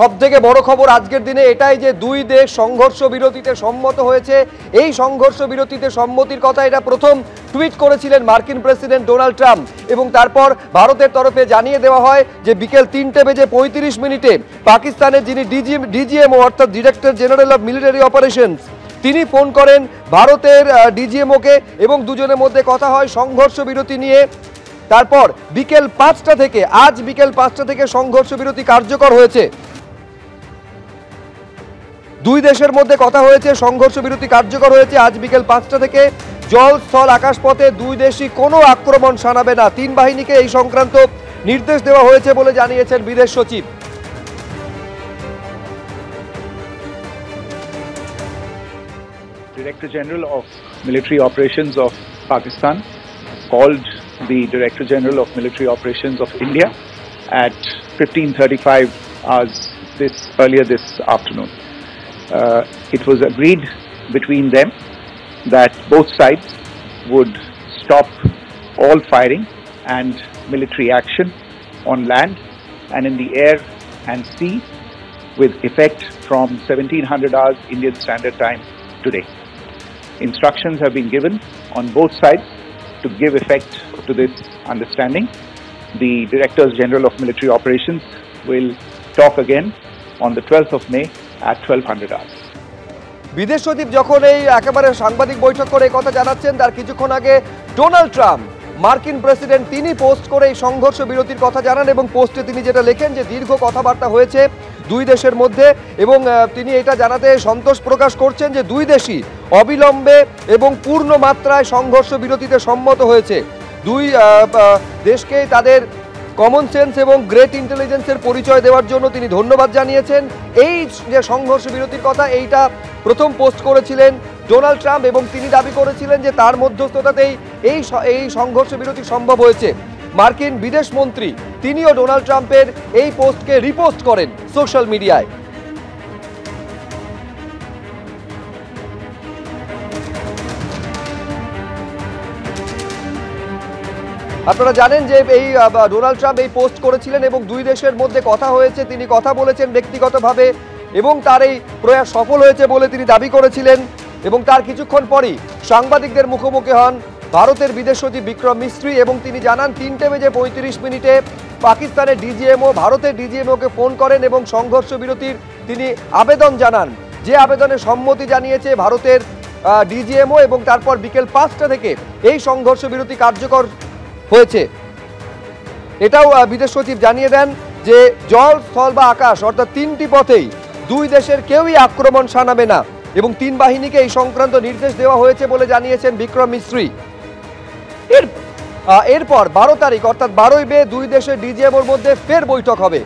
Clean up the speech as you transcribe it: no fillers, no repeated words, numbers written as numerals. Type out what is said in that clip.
সবথেকে বড় খবর আজকের দিনে এটাই যে দুই দেশ সংঘর্ষ বিরতিতে সম্মত হয়েছে। এই সংঘর্ষ বিরতিতে সম্মতির কথা এটা প্রথম টুইট করেছিলেন মার্কিন প্রেসিডেন্ট ডোনাল্ড ট্রাম্প এবং তারপর ভারতের তরফে জানিয়ে দেওয়া হয় যে বিকেল 3:35 পাকিস্তানের যিনি ডিজিএমও অর্থাৎ director general of military operations তিনি ফোন করেন ভারতের ডিজিএমওকে এবং দুজনের মধ্যে কথা হয় সংঘর্ষ বিরতি নিয়ে। তারপর বিকেল 5টা থেকে আজ বিকেল 5টা থেকে সংঘর্ষ বিরতি কার্যকর হয়েছে। দুই দেশের মধ্যে কথা হয়েছে, সংঘর্ষ বিরতি কার্যকর হয়েছে আজ বিকেল 5টা থেকে। জল স্থল আকাশপথে দুই দেশই কোনো আক্রমণ শানাবে না, তিন বাহিনীকে এই সংক্রান্ত নির্দেশ দেওয়া হয়েছে বলে জানিয়েছেন বিদেশ সচিব। Director General of Military Operations of Pakistan called the Director General of Military Operations of India at 15:35 hours earlier this afternoon. It was agreed between them that both sides would stop all firing and military action on land and in the air and sea with effect from 1700 hours Indian Standard Time today. Instructions have been given on both sides to give effect to this understanding. The Directors General of Military Operations will talk again on the 12th of May at 1200 hours. বিদেশ সচিব যখন এই একেবারে সাংবাদিক বৈঠক করে এই কথা জানাচ্ছেন, তার কিছুক্ষণ আগে ডোনাল্ড ট্রাম্প মার্কিন প্রেসিডেন্ট তিনি পোস্ট করে এই সংঘর্ষ বিরতির কথা জানান এবং পোস্টে তিনি যেটা লেখেন যে দীর্ঘ কথাবার্তা হয়েছে দুই দেশের মধ্যে এবং তিনি এটা জানাতে সন্তোষ প্রকাশ করছেন যে দুই দেশই অবিলম্বে এবং পূর্ণ মাত্রায় সংঘর্ষ বিরতিতে সম্মত হয়েছে। দুই দেশকে তাদের কমন সেন্স এবং গ্রেট ইন্টেলিজেন্সের পরিচয় দেওয়ার জন্য তিনি ধন্যবাদ জানিয়েছেন। এই যে সংঘর্ষ বিরতির কথা এইটা প্রথম পোস্ট করেছিলেন ডোনাল্ড ট্রাম্প এবং তিনি দাবি করেছিলেন যে তার মধ্যস্থতাতেই এই সংঘর্ষ বিরতি সম্ভব হয়েছে। মার্কিন বিদেশ মন্ত্রী তিনিও ডোনাল্ড ট্রাম্পের এই পোস্টকে রিপোস্ট করেন সোশ্যাল মিডিয়ায়। আপনারা জানেন যে এই ডোনাল্ড ট্রাম্প এই পোস্ট করেছিলেন এবং দুই দেশের মধ্যে কথা হয়েছে, তিনি কথা বলেছেন ব্যক্তিগতভাবে এবং তার এই প্রয়াস সফল হয়েছে বলে তিনি দাবি করেছিলেন এবং তার কিছুক্ষণ পরই সাংবাদিকদের মুখোমুখি হন ভারতের বিদেশ সচিব বিক্রম মিস্ত্রি এবং তিনি জানান 3:35 পাকিস্তানের ডিজিএমও ভারতের ডিজিএমওকে ফোন করেন এবং সংঘর্ষ বিরতির তিনি আবেদন জানান, যে আবেদনে সম্মতি জানিয়েছে ভারতের ডিজিএমও এবং তারপর বিকেল 5টা থেকে এই সংঘর্ষ বিরতি কার্যকর হয়েছে। এটাও বিদেশ সচিব জানিয়ে দেন যে জল স্থল বা আকাশ অর্থাৎ তিনটি পথেই দুই দেশের কেউই আক্রমণ শানাবে না এবং তিন বাহিনীকে এই সংক্রান্ত নির্দেশ দেওয়া হয়েছে বলে জানিয়েছেন বিক্রম মিস্ত্রি। এরপর 12 তারিখ অর্থাৎ 12ই মে দুই দেশের ডিজিএমওর মধ্যে ফের বৈঠক হবে।